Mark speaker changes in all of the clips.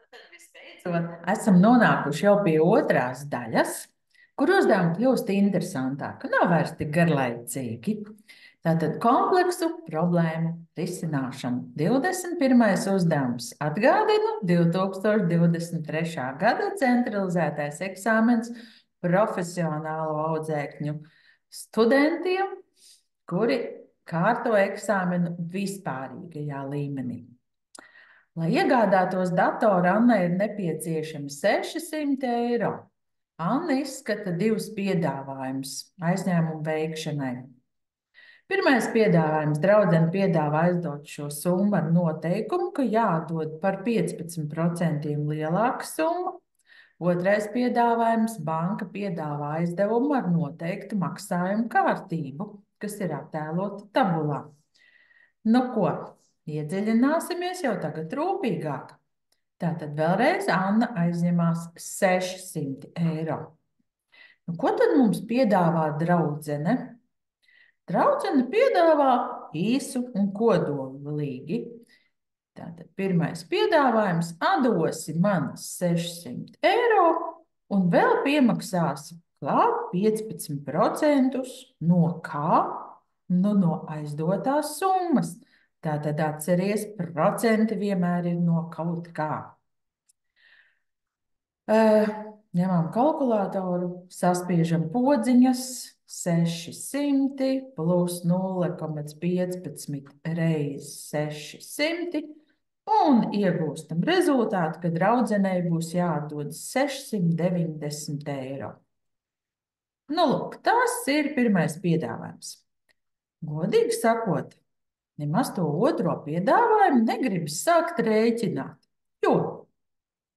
Speaker 1: Visbeidzot, esam nonākuši jau pie otrās daļas, kur uzdevumi kļūst interesantāki, nav vairs tik garlaicīgi. Tātad kompleksu problēmu risināšana. 21. uzdevums. Atgādinu, 2023. gada centralizētais eksāmens profesionālo audzēkņu studentiem, kuri kārto eksāmenu vispārīgajā līmenī. Lai iegādātos datoru, Annai ir nepieciešami 600 eiro. Anna izskata divus piedāvājumus aizņēmumu veikšanai. Pirmais piedāvājums: draudzene piedāvā aizdot šo summu ar noteikumu, ka jāatdod par 15% lielāka summa. Otrais piedāvājums: banka piedāvā aizdevumu ar noteiktu maksājumu kārtību, kas ir attēlota tabulā. Nu ko, iedziļināsimies jau tagad rūpīgāk. Tātad vēlreiz Anna aizņemās 600 eiro. Nu, ko tad mums piedāvā draudzene? Draudzene piedāvā īsu un kodolīgi. Tātad pirmais piedāvājums: atdosi man 600 eiro un vēl piemaksāsi klāt 15% no kā? Nu, no aizdotās summas. Tātad atceries, procenti vienmēr ir no kaut kā. Ņemam kalkulātoru, saspiežam podziņas, 600 plus 0,15 reizes 600 un iegūstam rezultātu, ka draudzenei būs jāatdod 690 eiro. Nu, lūk, tas ir pirmais piedāvājums. Godīgi sakot, nemaz to otro piedāvājumu negribas sākt rēķināt, jo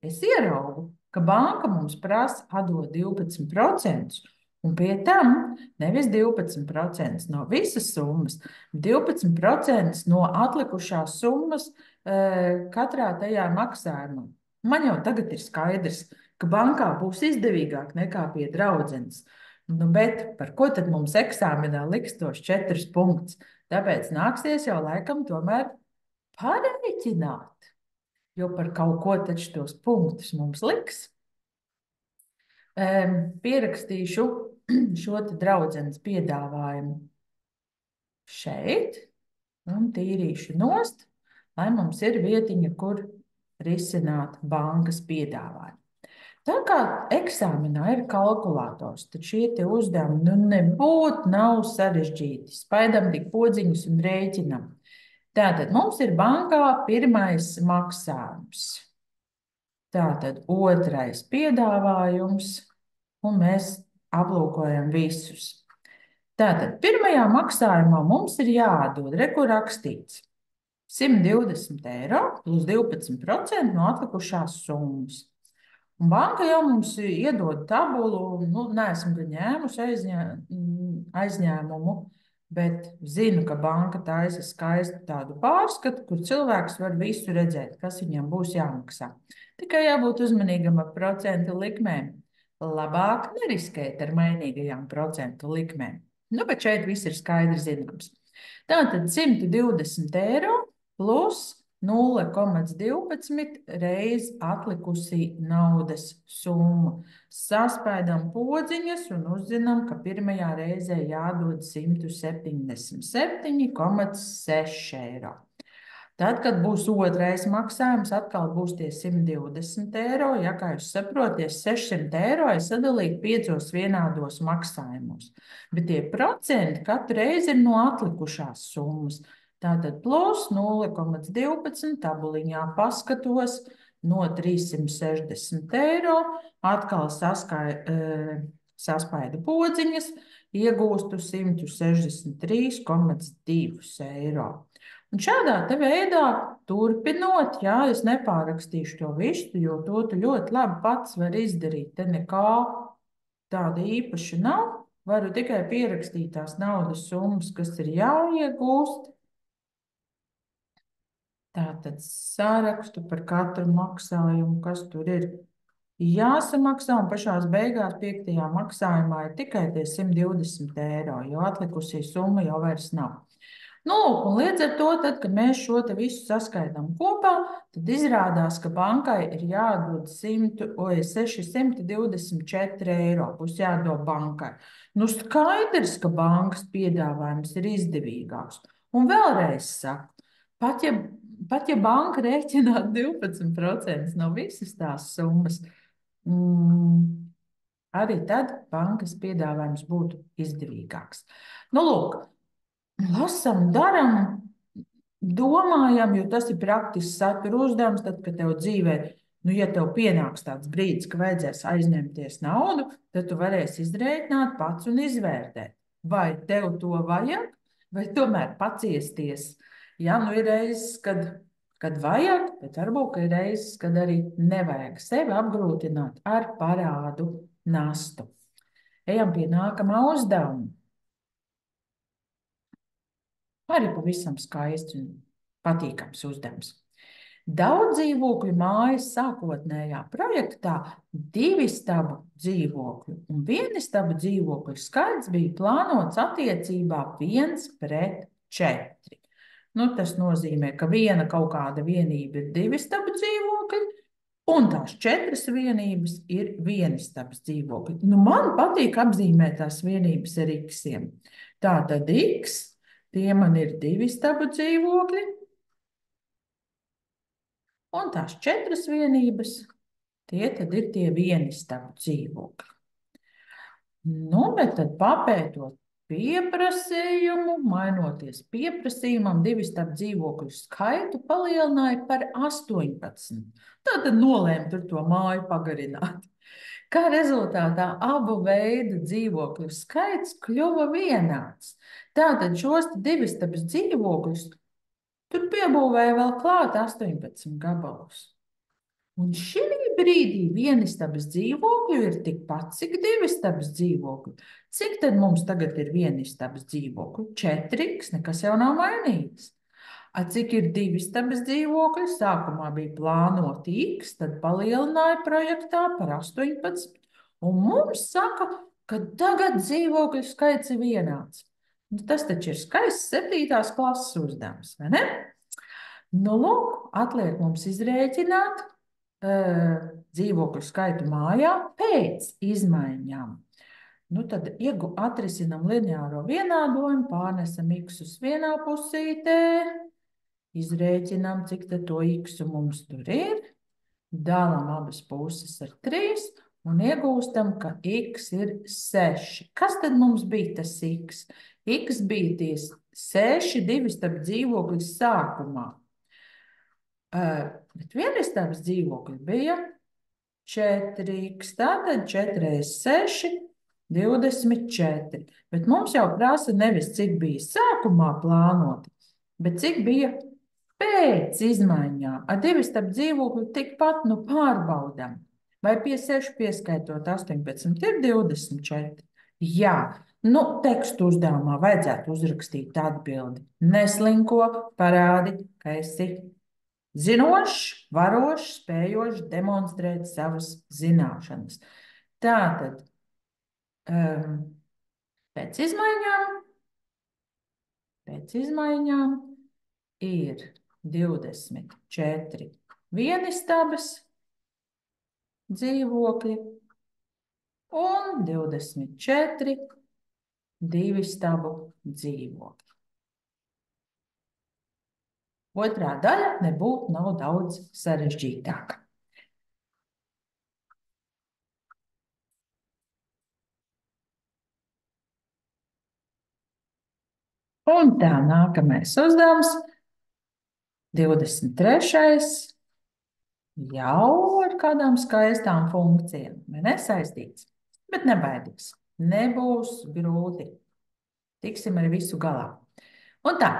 Speaker 1: es ieraugu, ka banka mums prasa atdot 12%, un pie tam nevis 12% no visas summas, 12% no atlikušās summas katrā tajā maksājumā. Man jau tagad ir skaidrs, ka bankā būs izdevīgāk nekā pie draudzenes. Nu, bet par ko tad mums eksāmenā liks tos 4 punktus? Tāpēc nāksies jau laikam tomēr parēķināt, jo par kaut ko taču tos punktus mums liks. Pierakstīšu šo te draudzenes piedāvājumu šeit un tīrīšu nost, lai mums ir vietiņa, kur risināt bankas piedāvājumu. Tā kā eksāmenā ir kalkulators, tad šie te uzdevumi nebūtu nav sarežģīti. Spaidam tik podziņus un rēķinam. Tātad mums ir bankā pirmais maksājums. Tātad otrais piedāvājums, un mēs aplūkojam visus. Tātad pirmajā maksājumā mums ir jāatdod, re, kur rakstīts 120 eiro plus 12% no atlikušās summas. Un banka jau mums iedod tabulu, nu, neesmu gan ņēmusi aizņēmumu, bet zinu, ka banka taisa skaistu tādu pārskatu, kur cilvēks var visu redzēt, kas viņam būs jāmaksā. Tikai jābūt uzmanīgam ar procentu likmēm. Labāk neriskēt ar mainīgajām procentu likmēm. Nu, bet šeit viss ir skaidri zināms. Tātad 120 eiro plus 0,12 reiz atlikusī naudas summa. Saspēdam podziņas un uzzinām, ka pirmajā reizē jādod 177,6 eiro. Tad, kad būs otrais maksājums, atkal būs tie 120 eiro. Ja, kā jūs saprotiet, 600 eiro ir sadalīti 5 vienādos maksājumos. Bet tie procenti katru reizi ir no atlikušās summas. Tātad plus 0,12 tabuliņā paskatos no 360 eiro, atkal saspaidu podziņas, iegūstu 163,2 eiro. Un šādā te veidā turpinot, jā, es nepārakstīšu to visu, jo to tu ļoti labi pats var izdarīt. Te nekā tāda īpaša nav, varu tikai pierakstīt tās naudas summas, kas ir jāiegūst. Tātad sarakstu par katru maksājumu, kas tur ir jāsamaksā, un pašās beigās 5. maksājumā ir tikai tie 120 eiro, jo atlikusī summa jau vairs nav. Nu, lūk, un līdz ar to, tad, kad mēs šo te visu saskaitām kopā, tad izrādās, ka bankai ir jādod 624 eiro. Būs jādod bankai. Nu, skaidrs, ka bankas piedāvājums ir izdevīgāks. Un vēlreiz saku, pat ja banka rēķinātu 12% no visas tās summas, arī tad bankas piedāvājums būtu izdevīgāks. Nu, lūk, lasam, daram, domājam, jo tas ir praktisks satura uzdevums, tad, kad tev dzīvē, nu, ja tev pienāks tāds brīdis, ka vajadzēs aizņemties naudu, tad tu varēsi izrēķināt pats un izvērtēt, vai tev to vajag, vai tomēr paciesties. Ja, nu ir reizes, kad vajag, bet varbūt ir reizes, kad arī nevajag sevi apgrūtināt ar parādu nastu. Ejam pie nākamā uzdevuma. Arī pavisam skaists un patīkams uzdevums. Daudz dzīvokļu mājas sākotnējā projektā 2 stabu dzīvokļu un 1 stabu dzīvokļu skaits bija plānots attiecībā 1:4. Nu, tas nozīmē, ka viena kaut kāda vienība ir 2 stabu dzīvokļi, un tās 4 vienības ir 1 stabas dzīvokļi. Nu, man patīk apzīmēt tās vienības ar iksiem. Tātad X, tie man ir 2 stabu dzīvokļi, un tās 4 vienības, tie tad ir tie 1 stabu dzīvokļi. Nu, bet tad papētot pieprasījumu, mainoties pieprasījumam, 2 stabu dzīvokļu skaitu palielināja par 18. Tātad nolēma tur to māju pagarināt. Kā rezultātā abu veidu dzīvokļu skaits kļuva vienāds. Tātad šos 2 stabas dzīvokļus tur piebūvēja vēl klāt 18 gabalus. Un šī brīdī 1 stabas dzīvokļu ir tikpat, cik 2 stabas dzīvokļu. Cik tad mums tagad ir 1 stabas dzīvokļu? 4, nekas jau nav mainīts. Cik ir 2 stabas dzīvokļi? Sākumā bija plānoti X, tad palielināja projektā par 18. Un mums saka, ka tagad dzīvokļu skaits ir vienāds. Tas taču ir skaists 7. klases uzdevums, vai ne? Nu, lūk, atliek mums izrēķināt dzīvokļu skaitu mājā pēc izmaiņām. Nu, tad atrisinam lineāro vienādojumu, pārnesam x vienā pusītē, izrēķinām, cik tad to x mums tur ir, dalam abas puses ar 3 un iegūstam, ka x ir 6. Kas tad mums bija tas x? X bija tie 6, 2 starp dzīvokļu sākumā. Bet 1 stabas dzīvokļi bija 4x, tātad 4 reiz 6, 24. Bet mums jau prasa nevis, cik bija sākumā plānoti, bet cik bija pēc izmaiņām. Ar 2 stabu dzīvokļu tikpat nu pārbaudam. Vai pie 6 pieskaitot 18 ir 24? Jā. Nu, tekstu uzdevumā vajadzētu uzrakstīt atbildi. Neslinko, parādi, ka esi zinošs, varošs, spējošs demonstrēt savas zināšanas. Tātad, pēc izmaiņām ir 24 vienistabas dzīvokļi un 24 divistabu dzīvokļi. Otrā daļa nebūtu nav daudz sarežģītāka. Un tā nākamais uzdevums, 23. jau ar kādām skaistām funkcijām, nesaistīts, bet nebaidīgs. Nebūs grūti. Tiksim ar visu galā. Un tā.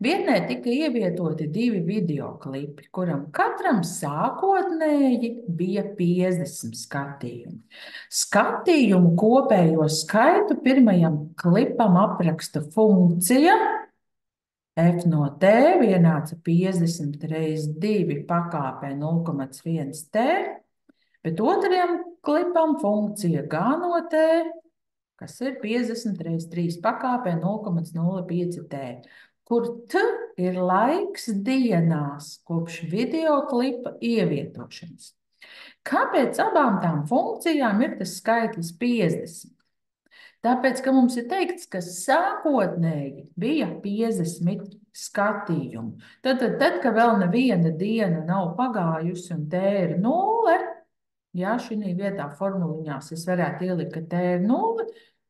Speaker 1: Vietnē tika ievietoti 2 videoklipi, kuram katram sākotnēji bija 50 skatījumi. Skatījumu kopējo skaitu pirmajam klipam apraksta funkcija f no t vienāca 50 reiz 2 pakāpē 0,1 t, bet otrajam klipam funkcija g no t, kas ir 50 reiz 3 pakāpē 0,05 t. kur T ir laiks dienās kopš videoklipa ievietošanas. Kāpēc abām tām funkcijām ir tas skaitlis 50? Tāpēc, ka mums ir teikts, ka sākotnēji bija 50 skatījumu. Tad, kad vēl neviena diena nav pagājusi un T ir 0, ja šī vietā formuliņās es varētu ielikt, ka T ir 0,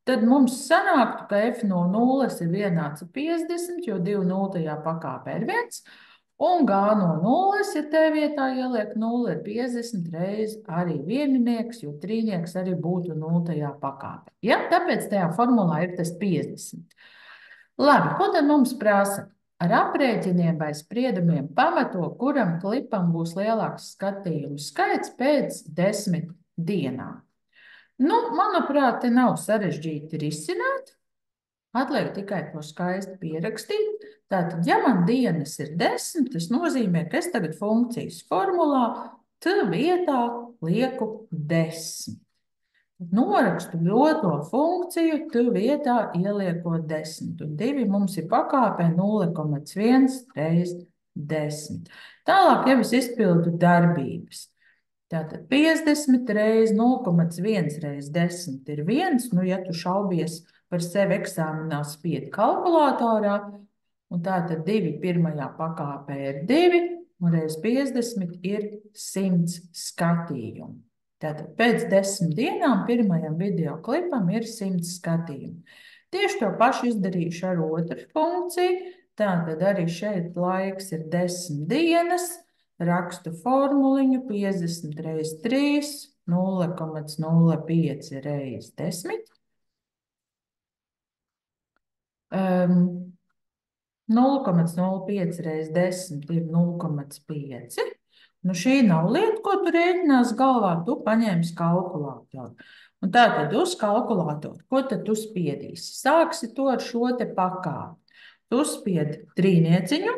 Speaker 1: tad mums sanāktu, ka F no 0 ir vienāds ar 50, jo 2 0. pakāpē ir 1. Un G no 0, ja T vietā ieliek 0, ir 50 reiz arī vieninieks, jo trīnieks arī būtu 0. pakāpē. Ja? Tāpēc tajā formulā ir tas 50. Labi, ko tad mums prasa? Ar aprēķiniem vai spriedumiem pamato, kuram klipam būs lielāks skatījumu skaits pēc 10 dienām. Nu, manuprāt, te nav sarežģīti risināt. Atliek tikai to skaisti pierakstīt. Tātad, ja man dienas ir 10, tas nozīmē, ka es tagad funkcijas formulā T vietā lieku 10. Norakstu doto funkciju T vietā ieliekot 10. Un 2 mums ir pakāpē 0,1 reiz 10. Tālāk jau es izpildu darbības. Tātad 50 reiz 0,1 reiz 10 ir 1. Nu, ja tu šaubies par sevi eksāmenā, spied kalkulatorā, un tātad 2 pirmajā pakāpē ir 2, un reiz 50 ir 100 skatījumu. Tātad pēc 10 dienām pirmajam videoklipam ir 100 skatījumu. Tieši to pašu izdarīšu ar otru funkciju. Tātad arī šeit laiks ir 10 dienas. Rakstu formuliņu 50 reiz 3, 0,05 reiz 10. 0,05 reiz 10 ir 0,5. Nu, šī nav lieta, ko tu rēķinās galvā, tu paņemsi kalkulātoru. Un tātad uz kalkulātoru, ko tad tu spiedīsi? Sāksi to ar šo te pakāpi. Tu spiedi trīnieciņu,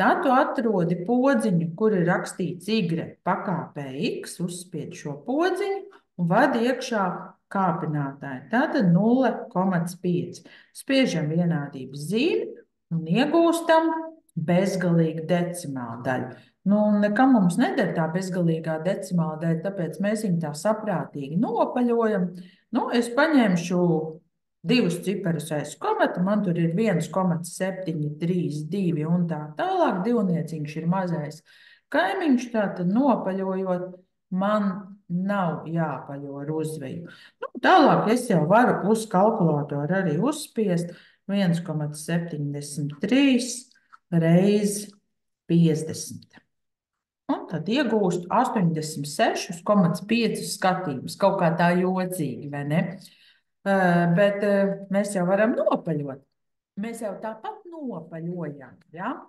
Speaker 1: tad tu atrodi podziņu, kur ir rakstīts Y pakāpē X, uzspied šo podziņu un vadi iekšā kāpinātāju. Tātad 0,5. Spiežam vienādības zīmi un iegūstam bezgalīgu decimālu daļu. Nu, nekam mums neder tā bezgalīgā decimāla daļa, tāpēc mēs viņu tā saprātīgi nopaļojam. Nu, es paņemšu 2 ciparus aiz komata, man tur ir 1,732 un tā tālāk. Divnieciņš ir mazais kaimiņš, tātad nopaļojot, man nav jāpaļo ar uzveju. Nu, tālāk es jau varu uz kalkulātoru arī uzspiest 1,73 reiz 50. Un tad iegūstu 86,5 skatījumus. Kaut kā tā jocīgi, vai ne? Bet mēs jau varam nopaļot. Mēs jau tāpat nopaļojam, ja?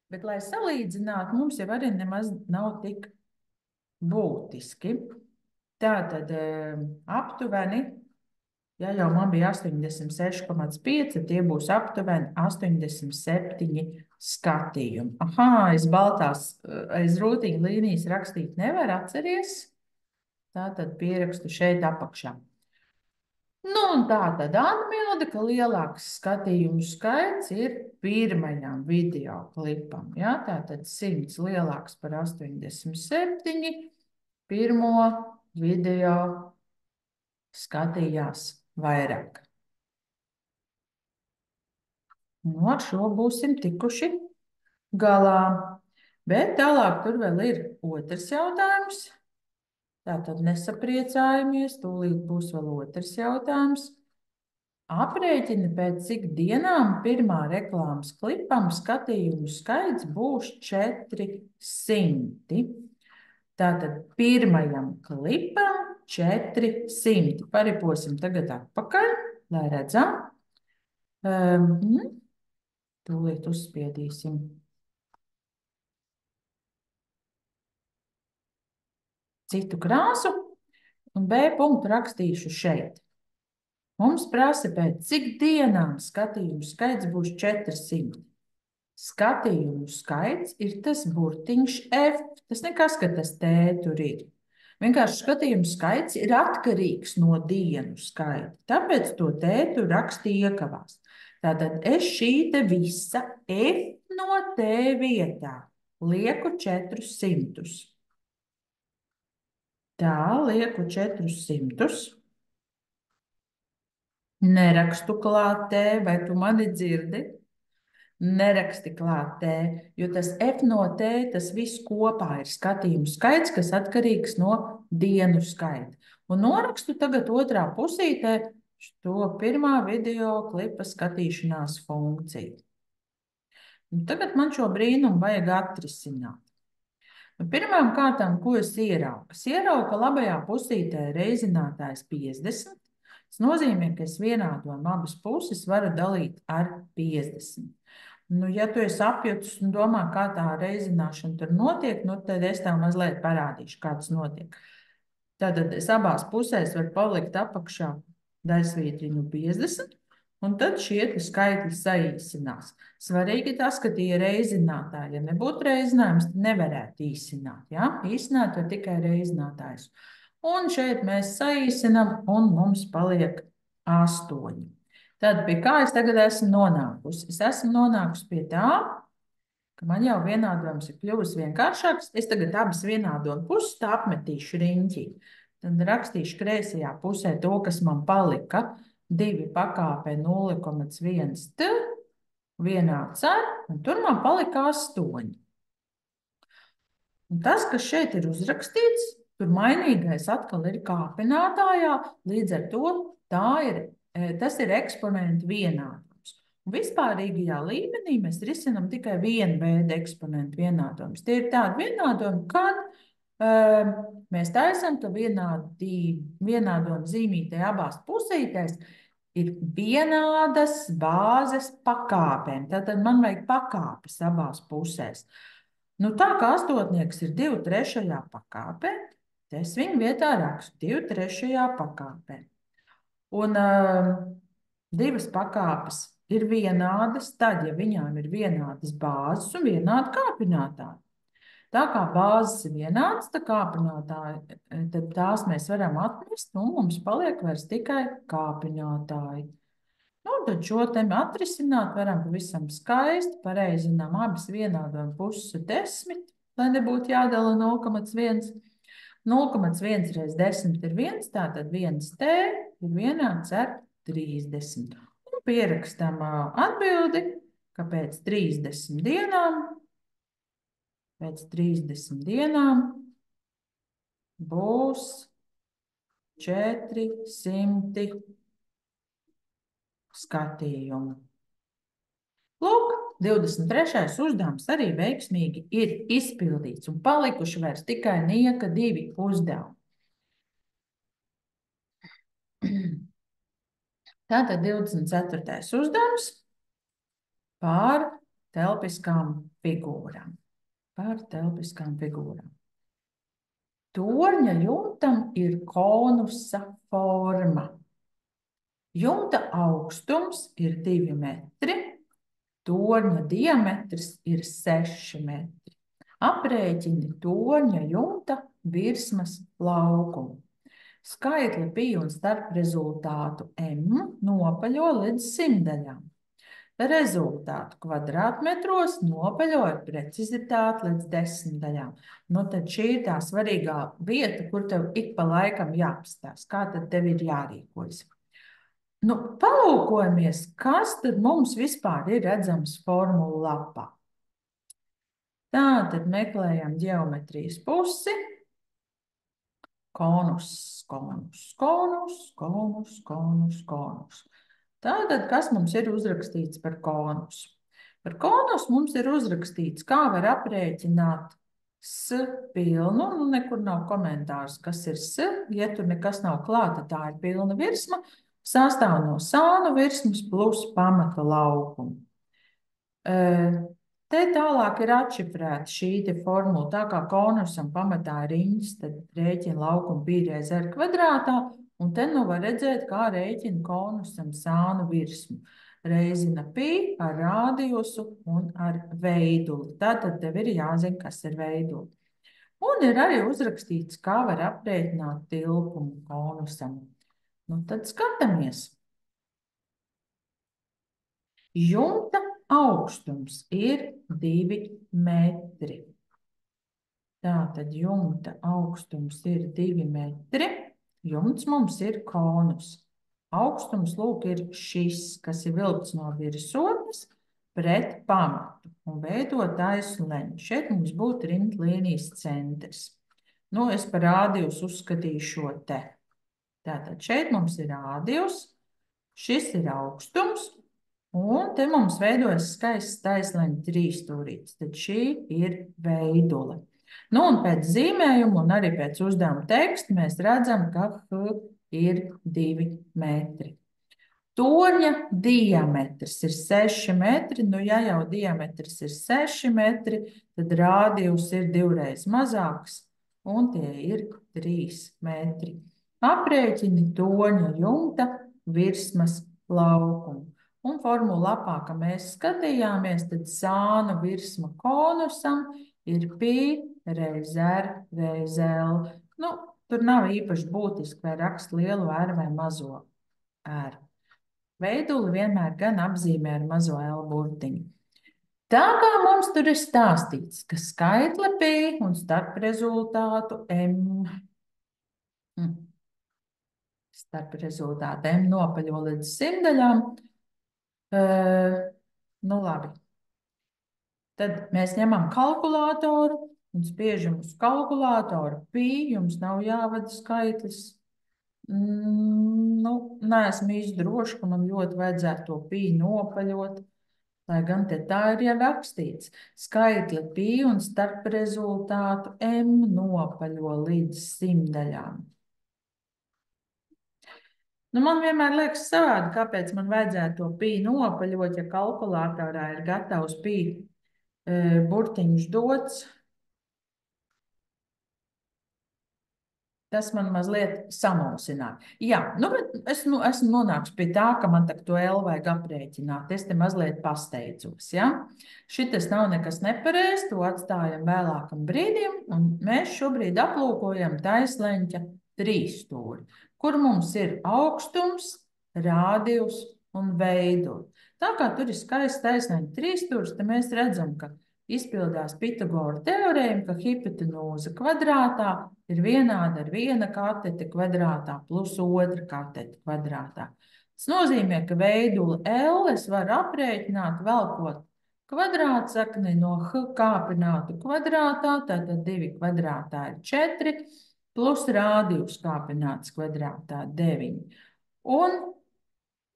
Speaker 1: Bet, lai salīdzinātu, mums jau arī nemaz nav tik būtiski. Tātad aptuveni, ja jau man bija 86,5, tie būs aptuveni 87 skatījumi. Aha, es baltās aiz rūtīņa līnijas rakstīt nevaru, atceries? Tātad pierakstu šeit apakšā. Nu, un tā tad atbilde, ka lielāks skatījumu skaits ir pirmajam videoklipam. Ja? Tātad 100 lielāks par 87. Pirmo video skatījās vairāk. Nu, ar šo būsim tikuši galā. Bet tālāk tur vēl ir otrs jautājums. Tātad nesapriecājamies, tūlīt būs vēl otrs jautājums. Aprēķini, pēc cik dienām pirmā reklāmas klipam skatījumu skaits būs 400. Tātad pirmajam klipam 400. Pariposim tagad atpakaļ, lai redzam. Tūlīt uzspiedīsim. Citu krāsu un B punktu rakstīšu šeit. Mums prasa, pēc cik dienām skatījumu skaits būs 400. Skatījumu skaits ir tas burtiņš F. Tas nekas, ka tas T tur ir. Vienkārši skatījumu skaits ir atkarīgs no dienu skaita. Tāpēc to T tur raksti iekavās. Tātad es šī te visa F no T vietā lieku 400. Tā, lieku 400. Nerakstu klāt T, vai tu mani dzirdi? Neraksti klāt T, jo tas F no T, tas viss kopā ir skatījumu skaits, kas atkarīgs no dienu skaita. Un norakstu tagad otrā pusītē to pirmā video klipa skatīšanās funkciju. Un tagad man šo brīnumu vajag atrisināt. Nu, pirmām kārtām, ko es ieraugu? Es ieraugu, ka labajā pusītē ir reizinātājs 50. Tas nozīmē, ka es vienādojam abas puses varu dalīt ar 50. Nu, ja tu esi apjutis un domā, kā tā reizināšana tur notiek, nu, tad es tev mazliet parādīšu, kā tas notiek. Tātad es abās pusēs varu palikt apakšā daļsvītriņu 50, un tad šie skaitļi saīsinās. Svarīgi tas, ka tie ir reizinātāji. Ja nebūtu reizinājums, tad nevarētu īsināt. Ja? Īsināt var tikai reizinātājs. Un šeit mēs saīsinām, un mums paliek 8. Tad pie kā es tagad esmu nonākusi? Es esmu nonākusi pie tā, ka man jau vienādojums ir kļuvis vienkāršāks. Es tagad abas vienādojumu puses tā apmetīšu riņķī. Tad rakstīšu kreisajā pusē to, kas man palika. 2 pakāpē 0,1 t vienāds ar, un tur man palika 8. Un tas, kas šeit ir uzrakstīts, tur mainīgais atkal ir kāpinātājā, līdz ar to tas ir eksponentu vienādojums. Un vispārīgajā līmenī mēs risinām tikai vienu veidu eksponentu vienādojumus. Tie ir tādi vienādojumi, kad mēs taisam, ka vienādojuma zīmītē abās pusītēs ir vienādas bāzes pakāpēm. Tātad man vajag pakāpes abās pusēs. Nu, tā kā astotnieks ir 2/3 pakāpē, tad es viņu vietā rakstu 2/3 pakāpē. Un divas pakāpes ir vienādas, tad, ja viņām ir vienādas bāzes un vienādi kāpinātāji. Tā kā bāzes ir vienādas, tā kāpinātāji, tad tās mēs varam atmest, un mums paliek vairs tikai kāpinātāji. Nu, tad šo tēmu atrisināt varam pavisam skaisti, pareizinām abas vienādojuma puses 10, lai nebūtu jādala 0,1. 0,1 reiz 10 ir 1, tātad 1t ir vienāds ar 30. Un pierakstam atbildi, ka pēc 30 dienām būs 400 skatījumu. Lūk, 23. uzdevums arī veiksmīgi ir izpildīts un palikuši vairs tikai nieka 2 uzdevumi. Tātad 24. uzdevums par telpiskām figūrām. Torņa jumtam ir konusa forma. Jumta augstums ir 2 metri, torņa diametrs ir 6 metri. Aprēķini torņa jumta virsmas laukumu. Skaitli pi un starp rezultātu m nopaļo līdz 100 daļām. Rezultātu kvadrātmetros nopaļo ar precizitāti līdz 10 daļām. Nu, tad šī ir tā svarīgā vieta, kur tev ik pa laikam jāapstāsta. Kā tad tev ir jārīkojas? Nu, palūkojamies, kas tad mums vispār ir redzams formulu lapā. Tā, tad meklējam ģeometrijas pusi. Konus. Tātad, kas mums ir uzrakstīts par konusu? Par konusu mums ir uzrakstīts, kā var aprēķināt s pilnu, nu nekur nav komentārs, kas ir s, ja tur nekas nav klāta, tā ir pilna virsma, sastāv no sānu virsmas plus pamata laukumu. Te tālāk ir atšifrēta šī te formula, tā kā konusam pamatā riņķis, tad rēķina laukumu pi reiz r kvadrātā, un te nu var redzēt, kā rēķina konusam sānu virsmu. Reizina pi ar rādiusu un ar veiduli. Tātad tev ir jāzina, kas ir veiduli. Un ir arī uzrakstīts, kā var aprēķināt tilpumu konusam. Nu, tad skatāmies. Jumta augstums ir 2 metri. Tātad jumta augstums ir 2 metri. Jumts mums ir konus. Augstums, lūk, ir šis, kas ir vilkts no virsotnes pret pamatu un veido taisu leņķi. Šeit mums būtu rindlīnijas centrs. Nu, es par rādījus uzskatīju šo te. Tātad šeit mums ir rādījus, šis ir augstums, un te mums veidojas skaists taisleņa trīsstūrītis. Tad šī ir veidule. Nu, un pēc zīmējuma un arī pēc uzdevuma teksta mēs redzam, ka H ir 2 metri. Torņa diametrs ir 6 metri. Nu, ja jau diametrs ir 6 metri, tad rādījus ir 2 reizes mazāks, un tie ir 3 metri. Aprēķini torņa jumta virsmas laukumu. Un formulu lapā, ka mēs skatījāmies, tad sānu virsma konusam ir pi reiz r reiz l. Nu, tur nav īpaši būtiski, vai rakst lielu r vai mazo r. Veiduli vienmēr gan apzīmē ar mazo L burtiņu. Tā kā mums tur ir stāstīts, ka skaitli pi un starprezultātu m. Starprezultātu m nopaļo līdz 100 daļām. Nu labi. Tad mēs ņemam kalkulātoru un spiežam uz kalkulātoru pi. Jums nav jāvada skaitlis. Nu, neesmu īsti droši, ka man ļoti vajadzētu to pi nopaļot, lai gan te tā ir jau rakstīts. Skaitli pi un starprezultātu m nopaļo līdz 100 daļām. Nu, man vienmēr liekas savādi, kāpēc man vajadzētu to pi nopaļot, ja kalkulātorā ir gatavs pi burtiņš dots. Tas man mazliet samulsināja. Jā, nu, bet esmu nonākusi pie tā, ka man to L vajag aprēķināt. Es te mazliet pasteidzos, ja? Šitas nav nekas nepareiz, to atstājam vēlākam brīdim, un mēs šobrīd aplūkojam taisleņķa trīsstūri, kur mums ir augstums, rādījus un veiduli. Tā kā tur ir skaists taisleņķa trīsstūris, tad mēs redzam, ka izpildās Pitagora teorēma, ka hipotenūza kvadrātā ir vienāda ar viena katete kvadrātā plus otra katete kvadrātā. Tas nozīmē, ka veiduli L es varu aprēķināt velkot kvadrātsakni no H kāpinātu kvadrātā, tātad 2 kvadrātā ir 4, plus rādījus kāpināts kvadrātā 9. Un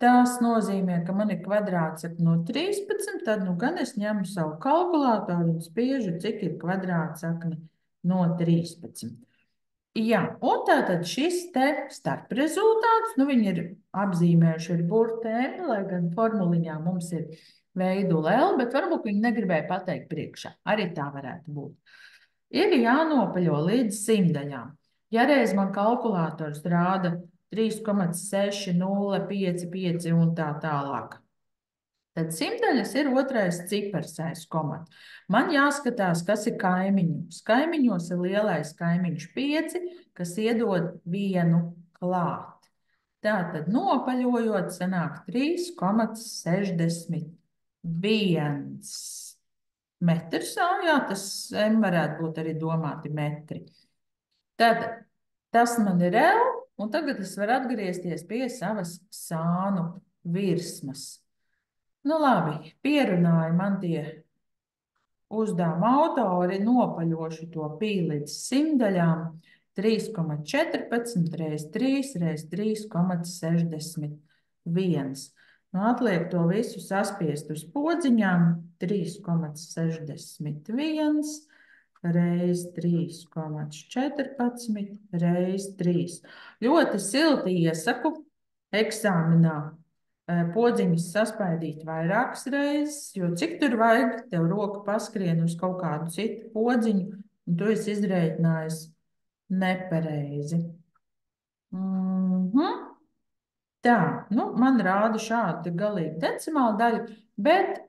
Speaker 1: tas nozīmē, ka man ir kvadrātsakni no 13, tad nu gan es ņemu savu kalkulātoru un spiežu, cik ir kvadrātsakni no 13. Jā, un tātad šis te starprezultāts, nu viņi ir apzīmējuši ar burtu M, lai gan formuliņā mums ir veidula L, bet varbūt viņi negribēja pateikt priekšā. Arī tā varētu būt. Ir jānopaļo līdz 100 daļām. Ja reiz man kalkulators rāda 3,6055 un tā tālāk, tad 100 daļas ir otrais cipars aiz komata. Man jāskatās, kas ir kaimiņos. Kaimiņos ir lielais kaimiņš 5, kas iedod 1 klāt. Tātad nopaļojot sanāk 3,61 metrs. Jā, tas M varētu būt arī domāti metri. Tātad tas man ir L, un tagad es varu atgriezties pie savas sānu virsmas. Nu labi, pierunāja man tie uzdevuma autori, nopaļošu to pi līdz 100 daļām, 3,14 reiz 3 reiz 3,61. Nu, atliek to visu saspiest uz podziņām, 3,61 reiz 3,14 reiz 3. Ļoti silti iesaku eksāmenā podziņus saspaidīt vairākas reizes, jo cik tur vajag, tev roka paskrien uz kaut kādu citu podziņu, un tu esi izrēķinājis nepareizi. Tā, nu, man rāda šādu galīgu decimālu daļu, bet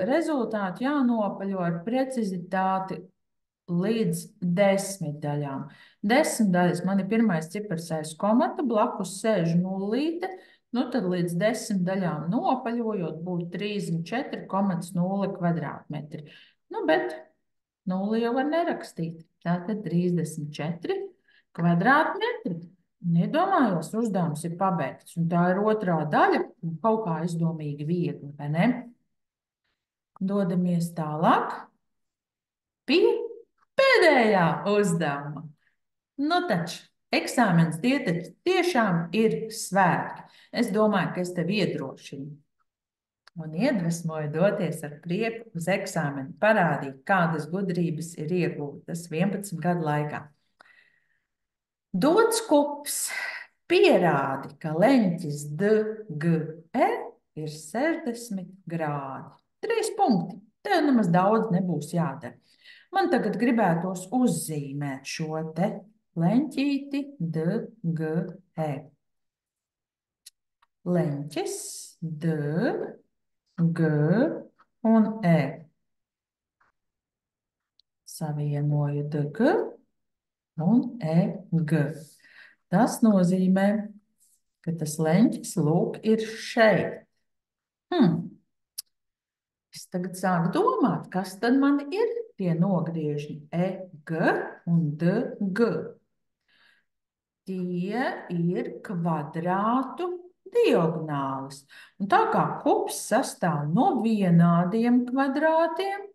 Speaker 1: rezultātu jānopaļo ar precizitāti līdz 10 daļām. 10 daļas man ir pirmais cipars aiz komata, blakus sēž nullīte, Nu, tad līdz 10 daļām nopaļojot būtu 34,0 kvadrātmetri. Nu, bet nulli jau var nerakstīt. Tātad 34 kvadrātmetri. Nedomājos, uzdevums ir pabeigts. Un tā ir otrā daļa, un kaut kā aizdomīgi viegli, vai ne? Dodamies tālāk pie pēdējā uzdevuma. Nu taču, eksāmens tie taču tiešām ir svētki. Es domāju, ka es tevi iedrošinu un iedvesmoju doties ar prieku uz eksāmenu, parādīt, kādas gudrības ir iegūtas 11 gadu laikā. Dots kups pierādi, ka leņķis DGE ir 60 grādi. 3 punkti. Tev nemaz daudz nebūs jādara. Man tagad gribētos uzzīmēt šo te leņķīti DGE. Leņķis D, G un E. Savienoju DG un EG. Tas nozīmē, ka tas leņķis lūk ir šeit. Es tagad sāku domāt, kas tad man ir tie nogriežņi EG un DG. Tie ir kvadrātu diagonālis. Un tā kā kups sastāv no vienādiem kvadrātiem,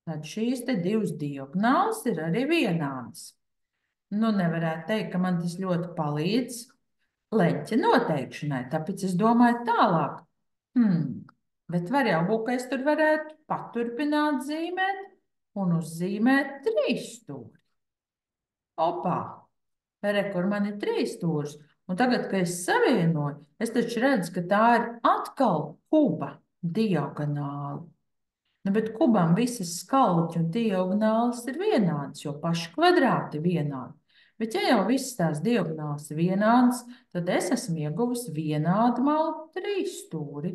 Speaker 1: tad šīs te divas diagonālis ir arī vienādas. Nu, nevarētu teikt, ka man tas ļoti palīdz leņķa noteikšanai, tāpēc es domāju tālāk. Bet var jau būt, ka es tur varētu paturpināt zīmēt un uzzīmēt 3 stūri. Opā! Re, kur man ir 3 stūris. Un tagad, kad es savienoju, es taču redzu, ka tā ir atkal kuba diagonāli. Nu, bet kubam visas skalķi un diagonālis ir vienādas, jo paši kvadrāti ir vienādi. Bet ja jau visas tās diagonālis ir vienādas, tad es esmu ieguvusi vienādu malu 3 stūri.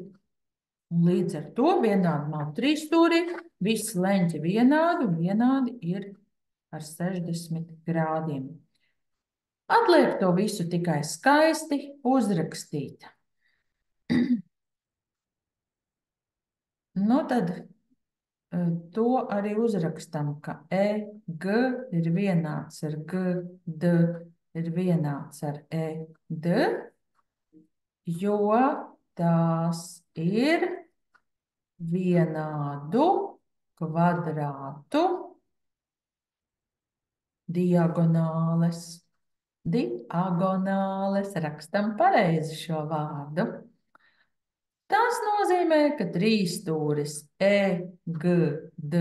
Speaker 1: Un līdz ar to vienādu malu 3 stūri, visi leņķi vienādi un vienādi ir ar 60 grādiem. Atliek to visu tikai skaisti uzrakstīt. Nu tad to arī uzrakstam, ka EG ir vienāds ar GD ir vienāds ar ED, jo tās ir vienādu kvadrātu diagonāles. Diagonāles, rakstam pareizi šo vārdu. Tas nozīmē, ka 3 stūris EGD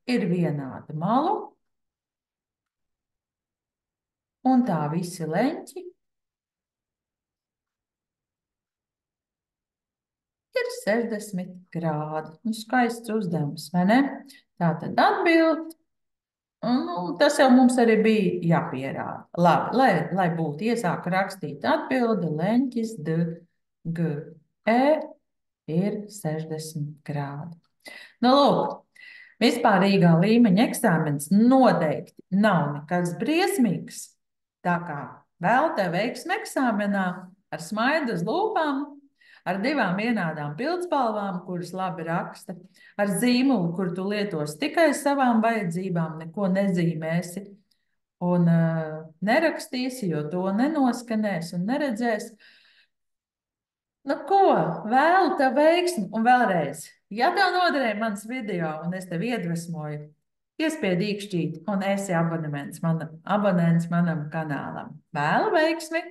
Speaker 1: ir vienāda malu, un tā visi leņķi ir 60 grādi. Nu, skaists uzdevums, vai ne? Tātad atbild. Nu, tas jau mums arī bija jāpierāda. Labi, lai būtu iesāku rakstīt atbildi, leņķis DGE ir 60 grādi. Nu, lūk, vispārīgā līmeņa eksāmens noteikti nav nekas briesmīgs. Tā kā vēl tev veiksmi eksāmenā ar smaidu uz lūpām, ar 2 vienādām pildspalvām, kuras labi raksta, ar zīmolu, kur tu lietos tikai savām vajadzībām, neko nezīmēsi un nerakstīsi, jo to nenoskanēs un neredzēs. Nu ko, vēlu tev veiksmi un vēlreiz, ja tev noderēja mans video un es tev iedvesmoju, iespied īkšķīt un esi abonents manam kanālam. Vēlu veiksmi!